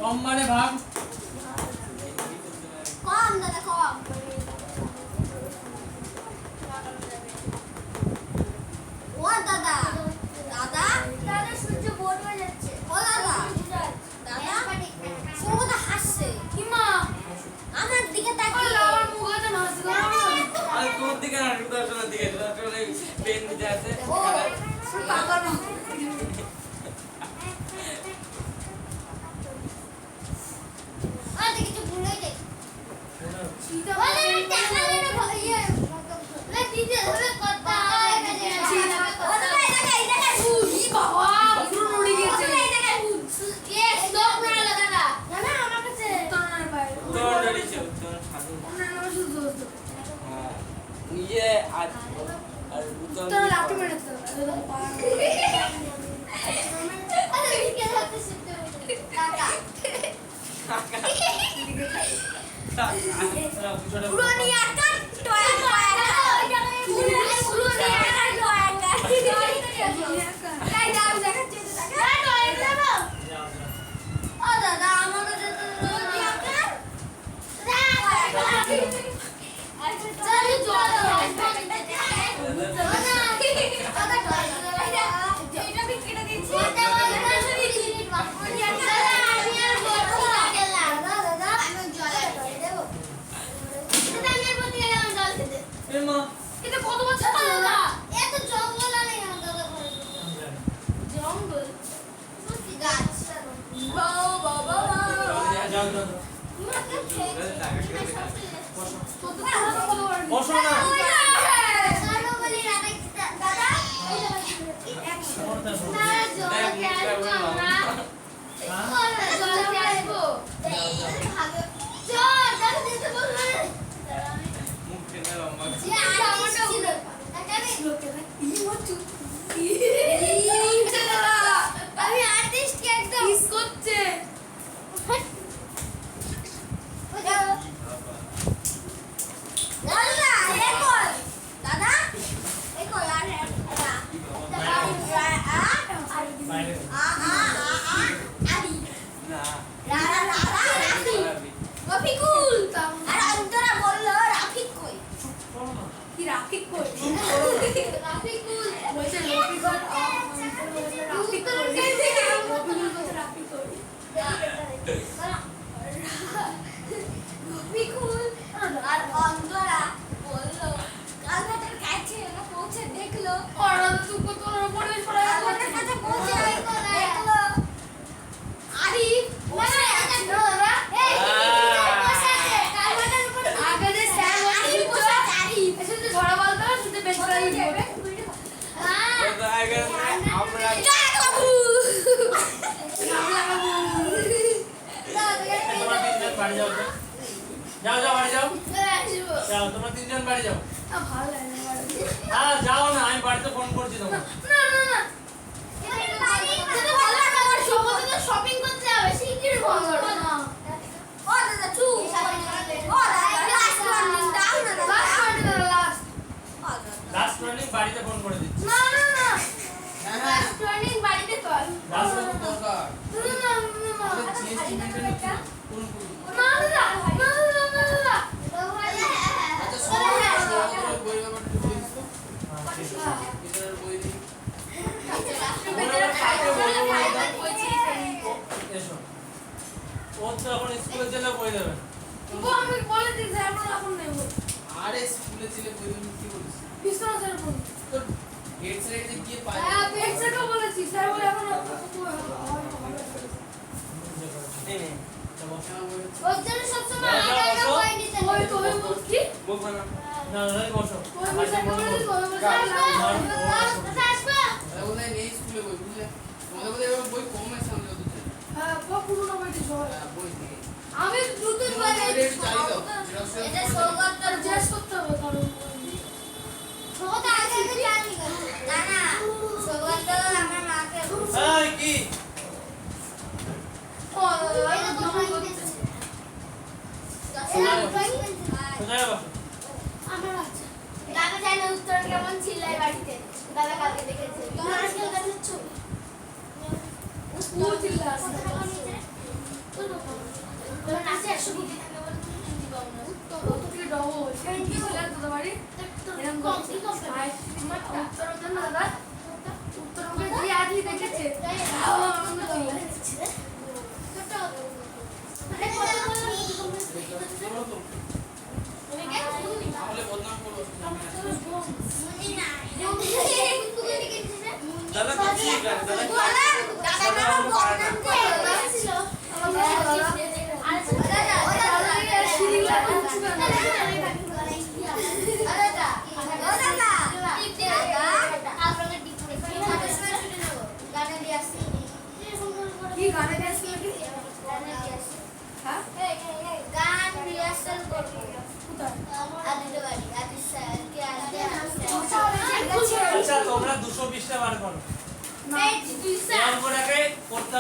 কম মানে ভাগ কম দাদা কম ও দাদা দাদা দাদা সূর্য বোর্ড হয়ে যাচ্ছে ও দাদা দাদা সৌদা হাসছে কিমা আমার দিকে তাকিয়ে আমার মুখে না হাসি আর তোর দিকে না সুদর্শনের দিকে সুদর্শনের পেন দিতে আছে ও পাগল না আর কিছু ভুলে যাই চিন্তা বলে টাকা মেরে ইয়ে লে দিতে ধরে কথা ও দাদা এটা ই বাবা পুরো উড়ে গেছে ये स्टॉप ना लगा था দাঁড়িয়েছে উত্তরণ সাধু অন্যান্য আমার শুধু দোস্ত নিজে আর আর উত্তরণ তোরা লাঠি মেরেছে একদম পার আরে কে হাতে শিখতে হবে টাকা পুরানি আকার টয়া টয়া পুরানি আকার টয়া তাই দাও দেখাচ্ছি টাকা টয়া দেবো ও দাদা আমার কাছে তো পুরানি আকার চল জল এটা বিক্রিটা দিচ্ছি এমা এটা কত বছর দাদা এত জঙ্গল আর এই দাদা ঘরে জঙ্গল সত্যি গাছ বাবা বাবা যাও যাও বসো না নরমালি রাখতে দাদা না জল খেলবো আমরা জল খেলবো ভাগে চল দাদা দিতে বলবে মুখ টেনে লম্বা আমি আর্টিস্ট কে একদম কিস করছে দাদা একল দাদা একল আর বাইরে আদি না রফিকুল আর অন্তরা বললো রাফিক কই কি রাফিক কই রাফিকুল বলছে রফিকুল রাফিক কই রফিকুল বলছে রাফিক কই রফিকুল আর অন্তরা বললো কালকাটার কাছে এরা পৌঁছে দেখলো ওরা তো তুই কত পরিবেশ পড়া কালকাটার কাছে পৌঁছে দেখলো আরিফ বসে আছে দাদা এই বসে আছে কালকাটার উপর আগে যে স্যার আরিফ বসে আছে আরিফ এসে যে ঝড়া বলতো শুনতে বেশ করাই যাবে হ্যাঁ আমরা তোমরা তিনজন বাড়ি যাও তো। যাও যাও বাড়ি যাও যাও তোমরা তিনজন বাড়ি যাও ভালো লাগে না হ্যাঁ যাও না আমি বাড়িতে ফোন করছি তোমাকে না না না শপিং করতে যাবে শিগগিরই ফোন করো ও দাদা চু ও দাদা লাস্ট ওয়ার্নিং দাও না দাদা লাস্ট লাস্ট ওয়ার্নিং বাড়িতে ফোন করে দিচ্ছি না না না লাস্ট ওয়ার্নিং বাড়িতে কর লাস্ট ওয়ার্নিং দরকার না জিএসটি মেইনটেইন কোন না না না আচ্ছা সব বই ব্যাপারটা একটু বলিস তো এটার বই নেই এসো ও তো এখন স্কুলে চলে বই দেবে আমি বলে দিই স্যার আমরা এখন নেব আরে স্কুলে ছিলে বই তুমি কি বলিস বিশ্বনাথ স্যার বলি তো গেট সাইডে গিয়ে পাই হ্যাঁ পেটসেটও বলেছি স্যার বলে এখন নেই নেই ওর জন্য সবসময় আগে বই নিতে ওই তো ওই বল কি বুক বানা না না বসো ওই বসে বলে দিই ওই বসে দাদা আসবে আরে ওখানে নেই স্কুলে বই বুঝলে তোমাদের বোধহয় এবার বই কম আছে আমাদের দুটো হ্যাঁ পুরনো বইটি সবাই বই নেই আমি নতুন বই এটা সৌগত চেস করতে হবে কারণ সৌগত আগে জানি না না সৌগত আমার মাকে এই কি ও এটা তো ড্রয়িং করতেছে কোথায় বসো আমার বাচ্চা দাদা জানে উত্তর কেমন ছিল এই বাড়িতে দাদা কালকে দেখেছে তোমার আজকে কাছে ছবি স্কুল চিল্লা তোমার নাচে 100 কোটি টাকা বলে তুমি হিন্দি পাও না উত্তর তোকে ডবল সেই কি ছিল তোদের বাড়ি এরকম কম কি কম উত্তর দেন না দাদা উত্তর ওকে দিয়ে আজই দেখেছে তাহলে বদনাম করো দাদা দাদা কি দাদা কি গানে গেছিল কি হ্যাঁ গান রিয়া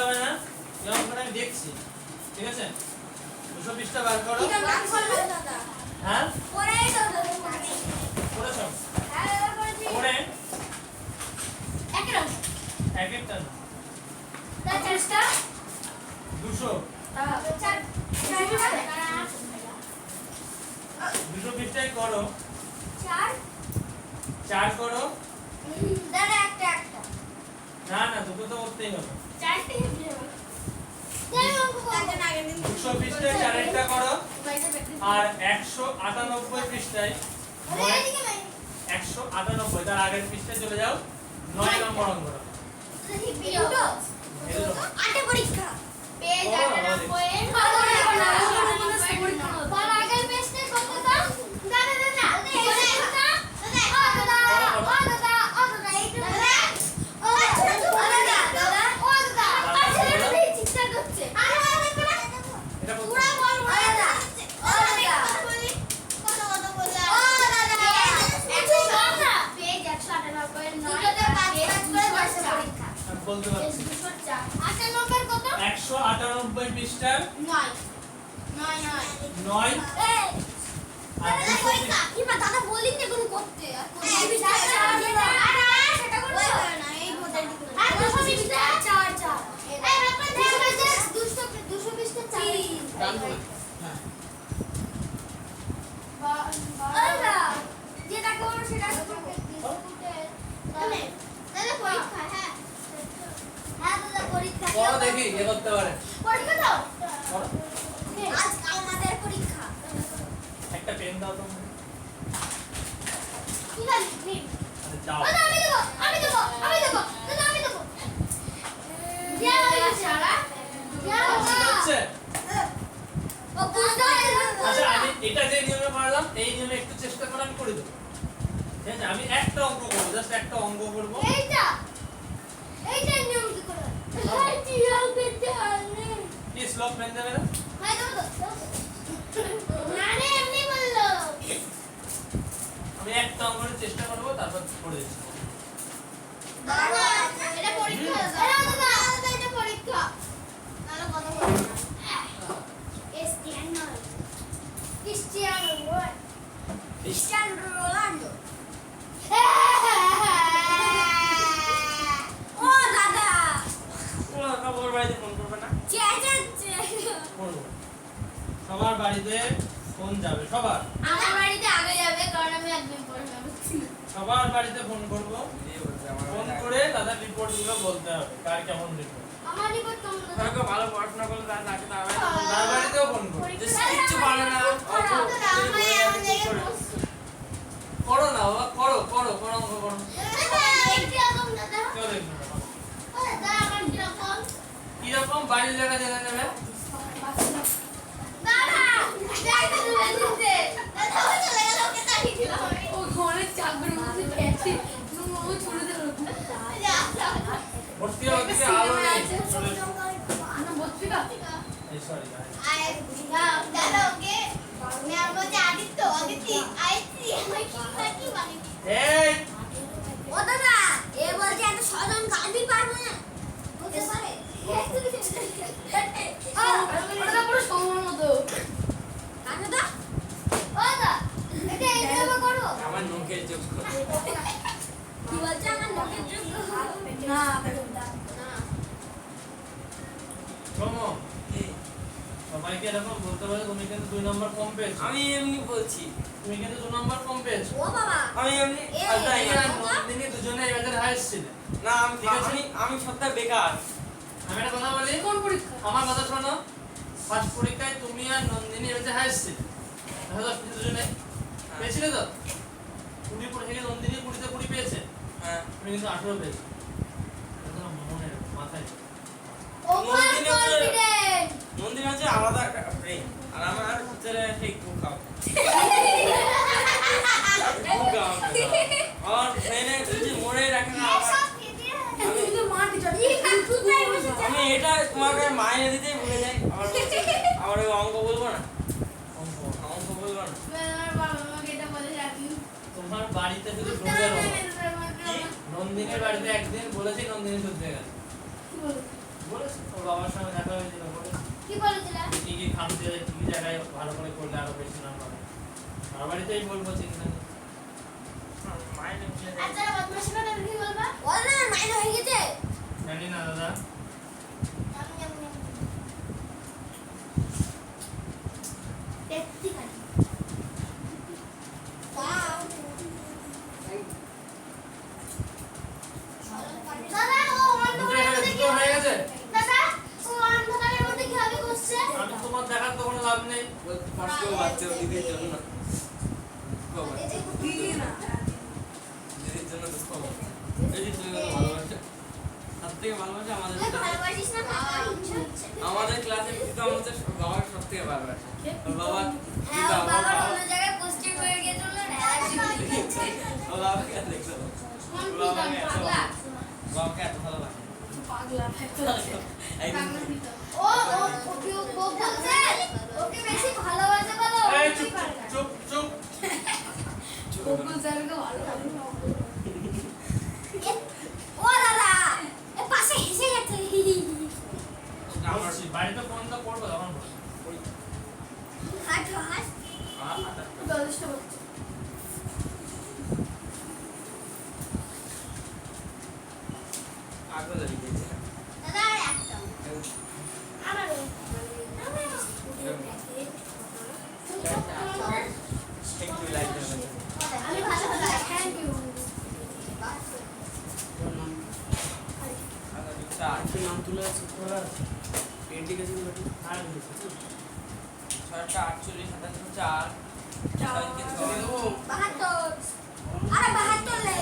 হবে না, এই অঙ্কটা আমি দেখছি, ঠিক আছে? 220টা বার করো। এটা বার করলো দাদা হ্যাঁ পরেই তো করেছো? হ্যাঁ এবার করেছি করে একই রকম এক একটা না, দাদা চেষ্টা 200 চার 220টাই করো, চার 4 করো। দাদা একটা একটা না না, দুটো তো করতেই হবে। চারটে হিসেবে দেন অঙ্ক করতে না আগে দিন 220টায় 4টা করো, আর 198 পৃষ্ঠায় আরে এদিকে নাই 198, তার আগের পৃষ্ঠায় চলে যাও, 9 নম্বর অঙ্কটা। দেখি ভিডিওটা এলো। আটে পরীক্ষা পেজ ও, 98 তার আগের পেজটা কত দাও দাদা দাদা এটা কত? আমি বলতে পারছি। 198 পৃষ্ঠার 9 আর 220 দাদা বলিনি এখন করতে আর ডান করে। হ্যাঁ। যেটা করো সেটা করো পরীক্ষা হ্যাঁ হ্যাঁ দাদা পরীক্ষা করো দেখি কে করতে পারে। পরীক্ষা দাও করো। আজ আমাদের পরীক্ষা একটা পেন দাও তো। ঠিক আছে নিন আরে যাও। দাদা আমি দেবো দাদা আমি দেবো দিয়া হয়ে সারা দিয়া হচ্ছে। ও বুঝতে আচ্ছা আমি এটা যে নিয়মে পারলাম এই নিয়মে একটু চেষ্টা করে আমি করে দেবো, ঠিক আছে? আমি একটা অঙ্ক করবো, জাস্ট একটা অঙ্ক করবো। এইটা নিয়ম কি করে এইটি হবে জানে কি শ্লোক পেন দেবে না? ভাই দাও মানে এমনি বললো আমি একটা অঙ্কের চেষ্টা করবো, তারপর করে দিচ্ছি। দাদা এটা পরীক্ষা দাদা এটা পরীক্ষা তাহলে কত বলবো Cristiano Ronaldo ও দাদা তোমরা কাপড় বাড়িতে ফোন করবে না? চেঁচাচ্ছে করবো। সবার বাড়িতে ফোন যাবে, সবার আমার বাড়িতে আগে যাবে কারণ আমি একদিন পরে যাবো সবার বাড়িতে ফোন করবো। দিয়ে বলছে আমার ফোন বাড়িতে করে তাদের রিপোর্ট গুলো বলতে হবে, কার কেমন রিপোর্ট। আমার রিপোর্ট কেমন দাদা কাউকে ভালো পড়াশোনা করলে তার তাকে তার বাড়িতে তার বাড়িতেও ফোন করো। কিচ্ছু পারে না, অল্প করো না বাবা, করো করো করো অঙ্ক করো। কেউ দেখবে না। কিরকম বাড়ির জায়গা জেনে নেবে? ও ঘরে চাকরি মধ্যে গেছে ও ছুড়ে দিল ভর্তি হওয়ার দিকে আলো নেই। চলে এসো। না বত্রিকা এই সরি এই ওটা পুরো সময় মতো আমার নখের চোখ না শোনো, সবাইকে এরকম বলতে পারে তুমি কিন্তু 2 নম্বর কম পেয়েছো। আমি এমনি বলছি, তুমি কিন্তু 2 নম্বর কম পেয়েছো। আমি এমনি আর তাই আর নন্দিনী দুজনে এবারে হাইস্ট ছিলে। না আমি ঠিক আছে। আমি সবটা বেকার। আমি একটা কথা বলি, কোন পরীক্ষা আমার কথা শোনো। ফার্স্ট পরীক্ষায় তুমি আর নন্দিনী এবারে হাইস্ট ছিলে। হয়তো দুজনে পেয়েছিলে তো? 20 পরীক্ষায় নন্দিনী 20 তে 20 পেয়েছে। হ্যাঁ তুমি কিন্তু 18 পেয়েছো। এটা তো মনে মাথায়। মন্দির হচ্ছে আলাদা একটা ব্রেন, আর আমার ভিতরে সেই কুকাও আমার ব্রেনে যদি মনে রাখে না তুমি তো মার টিচার আমি এটা তোমাকে মাইনে দিতেই ভুলে যাই। আমার ওই অঙ্ক বলবো না, অঙ্ক। অঙ্ক বলবো না। তোমার বাড়িতে শুধু ঢোকার নন্দিনীর বাড়িতে একদিন বলেছি, নন্দিনী শুনতে গেছে। বলেছি তো? ওর বাবার সঙ্গে দেখা হয়েছিল বলে কি বলেছিলা? কি কি খামতে কি কি জায়গায় ভালো করে করলে আরো বেশি নাম পাবে আমার বাড়িতেই বলবো চিন্তা নেই মাইনে আচ্ছা বদমাশি করে কি বলবা? বল না মাইনে হয়ে গেছে। জানি না দাদা দেখতে খাই। দাদা ও অন্ধকারের মধ্যে কি দুটো হয়ে গেছে দাদা ও অন্ধকারের মধ্যে কিভাবে বসছে? আমি তোমার দেখার তো কোনো লাভ নেই কষ্ট বাচ্চা দিদির জন্য না দিদি না দিদির জন্য তো সব দিদির জন্য তো ভালোবাসা সব থেকে ভালোবাসা আমাদের তুই ভালোবাসিস না খাওয়ার ইচ্ছা হচ্ছে। আমাদের ক্লাসে দিদা আমাদের বাবার সব থেকে ভালোবাসে ওর বাবা হ্যাঁ দিদা ও ওর বাবা বাবা অন্য জায়গায় পোস্টিং হয়ে গেছিল না ওর বাবাকে দেখছো ওর বাবাকে এত পাগলা। বাবাকে এত ভালোবাসে পাগলা একদম ও ওকে ও বলছে ওকে বেশি ভালোবাসে বলো এই চুপ চুপ চুপ বকুল স্যারকে ভালো ও দাদা এ পাশে হেসে যাচ্ছে আমার বাড়িতে ফোন তো করবো তখন হাট হাট যথেষ্ট হচ্ছে আগ্রহ দিয়েছে দাদা আর একটা আমারও একটু লাইট দেবে আমি ভালো ভালো থ্যাংক ইউ আর কি নাম তুলে আছে পেন্টি গেছে কি আর ছয়টা 48 27 4 বাহাত্তর আরে বাহাত্তর লে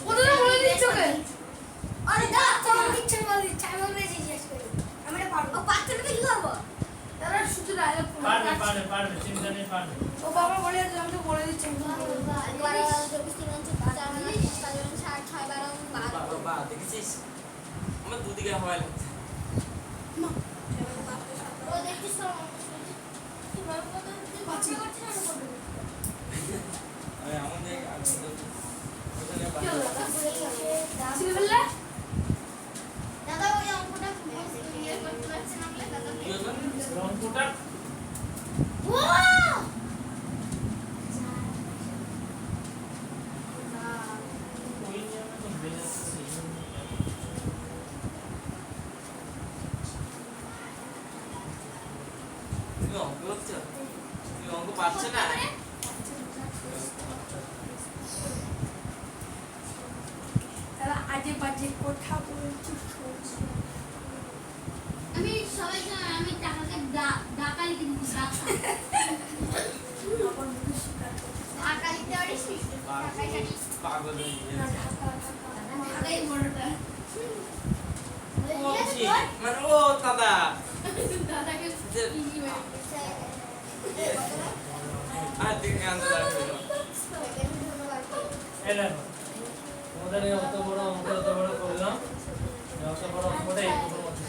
ওদের বলে দিচ্ছ কে আরে দাদা তোমার ইচ্ছে বলি চাই বলে জিজ্ঞেস করি আমি এটা পারবো বাচ্চাটাকে কি করবো তারা শুধু ডায়লগ পারবে পারবে পারবে চিন্তা নেই পারবে ও বাবা বলে দিচ্ছে আমি তো বলে দিচ্ছি বাবা দেখেছিস আমার দুদিকে হাওয়া লাগছে আরে আমাদের ওখানে কি হলো দাদা দাদা ছিঁড়ে ফেললে ওই অঙ্কটা ইয়ে করতে পারছে না বলে দাদা কি হলো রংপুরটা ওই নিয়মে তো বেড়ে যাচ্ছে তুমি অঙ্ক করছো তুমি অঙ্ক পারছো না তারা আজে বাজে কথা বলছে আমি সবাইকে আমি টাকাকে ডাকা লিখে দিচ্ছি আবার মুখে শিকার করছে টাকা লিখতে পারিস টাকাই জানিস পাগল হয়ে না গেছে ঢাকা ঢাকা টাকাই বড়টা ও জি, মানে ও দাদা দাদাকে আর দেখে আনতে লাগবে এই দেখো তোমাদের এই অত বড় অঙ্ক অত বড় করলাম এই অত বড় অঙ্কটা এই টুকুর মধ্যে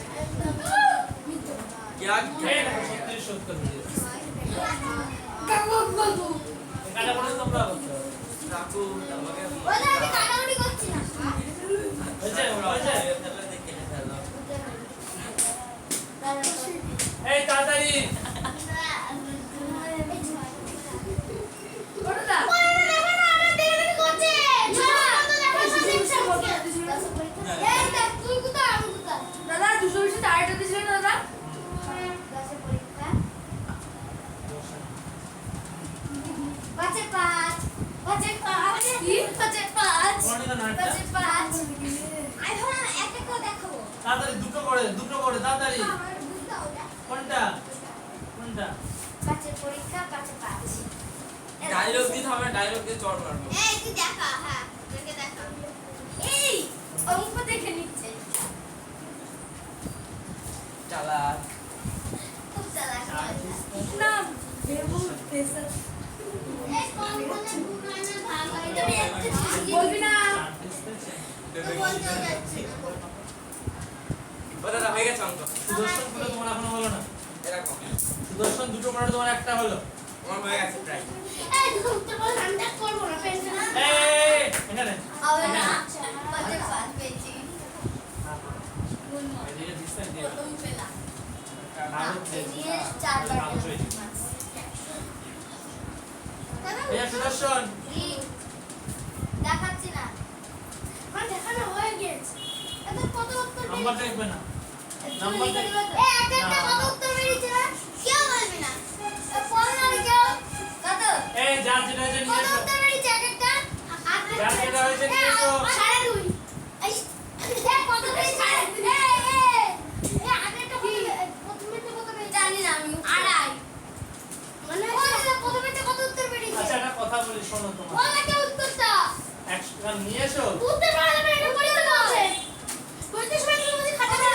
क्या এই দেখো 70 দিয়েছে কাকু কাকু এখানে বলে তোমরা করতে হবে काकू আমাকে ওটা আমি কাটাকুটি করছি না হয়েছে হয়েছে ফেলে দেখে ফেলো এই তাড়াতাড়ি ওটা দাদা 220 টায়ারটা দিছিলেন দাদা কোনটা না একটা তাড়াতাড়ি দুটো করে তাড়াতাড়ি কোনটা কোনটা পরীক্ষা পাঁচে পাঁচ ডায়লগ দিতে হবে ডায়লগ দিয়ে চড় মারবো এই তুই দেখা হ্যাঁ তোকে দেখা এই অঙ্ক দেখে নিচ্ছে চালাক খুব চালাক না দেবু পেশা এই কোন কোন বুনানা ভাগ হয় তুমি একটু বলবি না বলতে যাচ্ছি ও দাদা হয়ে গেছে অঙ্ক সুদর্শন করে তোমার এখনো হলো না এরকম সুদর্শন দুটো করে তোমার একটা হলো আমার হয়ে গেছে প্রায় এই তোর বল ঠান্ডা করব না পেন্সিল এই এখানে হবে না পাঁচে পাঁচ পেয়েছি এদিকে ডিসটেন্স দিয়ে প্রথম কাগজ দিয়ে চারবার কাগজ হয়ে যাবে। দাদা ভাইয়া সুদর্শন কি? দেখাচ্ছি না আমার দেখানো হয়ে গেছে এত কত উত্তর নাম্বার দেখবে না নাম্বার দেখ একটা কত উত্তর বেরিয়েছে না কেউ বলবি না পড়া না কেউ কত এই যার যেটা হয়েছে নিয়ে কত এসো উত্তর বেরিয়েছে একটা যার যেটা হয়েছে নিয়ে এসো 2.5 এই কত বেরিয়েছে আরেকটা প্রথমে তো কত বেরিয়েছে জানি না আমি আড়াই মানে প্রথমে তো কত উত্তর বেরিয়েছে আচ্ছা একটা কথা বলি শোনো তোমার বলা কে উত্তরটা 100 টাকা নিয়ে এসো উত্তর বলা যাবে এটা পড়ে বলছে পড়তে সময় তুমি মুঝে খাতা দাও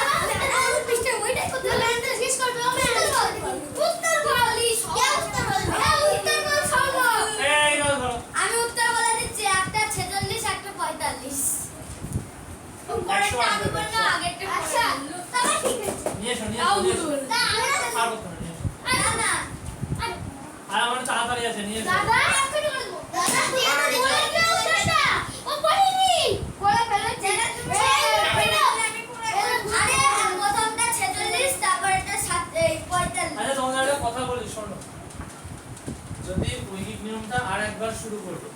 আমি পৃষ্ঠা ওইটাই করতে লাইনটা শেষ করবে আমি উত্তর বলিস কে উত্তর বলবে উত্তর বল সর্ব এই নাও ধরো আমি উত্তর বলে দিচ্ছি একটা 46 একটা 45 একশো পরেরটা আনবে, আমি বললাম আগেরটা আচ্ছা তাহলে ঠিক আছে নিয়ে এসো নিয়ে তাও এসো, নিয়ে এসো বলবো। না আমি পারবো তো না, নিয়ে এসো না না আর আমার তাড়াতাড়ি আছে নিয়ে এসো দাদা এক্ষুনি বলবো দাদা দিয়ে তো বলে দিও উত্তরটা ও পড়িনি পড়ে ফেলেছে আরে প্রথমটা 46 তারপর এটা 45 আচ্ছা তোমাদের একটা কথা বলি শোনো যদি ঐকিক নিয়মটা আর একবার শুরু করবে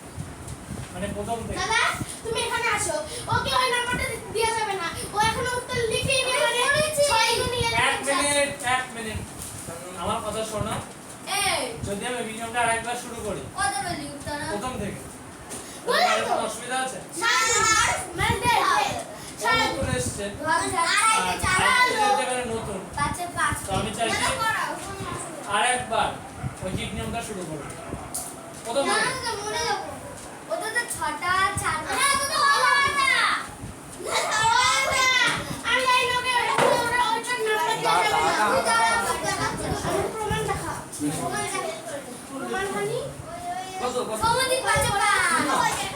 মানে প্রথম থেকে দাদা তুমি এখানে আসো ওকে ওই নাম্বারটা দেওয়া যাবে না ও এখনো উত্তর লিখেই নি মানে 6 গুণ এক মিনিট আমার কথা শোনো এই যদি আমি ঐকিক নিয়মটা আর একবার শুরু করি কত বলি উত্তর প্রথম থেকে বললাম তাহলে তো। কোনো অসুবিধা আছে না মানে দে ও নতুন এসছে আর আরেকটা যেখানে নতুন তো আমি চাইছি আর একবার ঐকিক নিয়মটা শুরু করব প্রথম থেকে ওটা তো 6টা 4টা না তো তো হলো না আমি এই লোকে ওটা নাম্বার দিয়ে যাবে প্রমাণ দেখা প্রমাণ মানে কত কত সমাধি পাঁচটা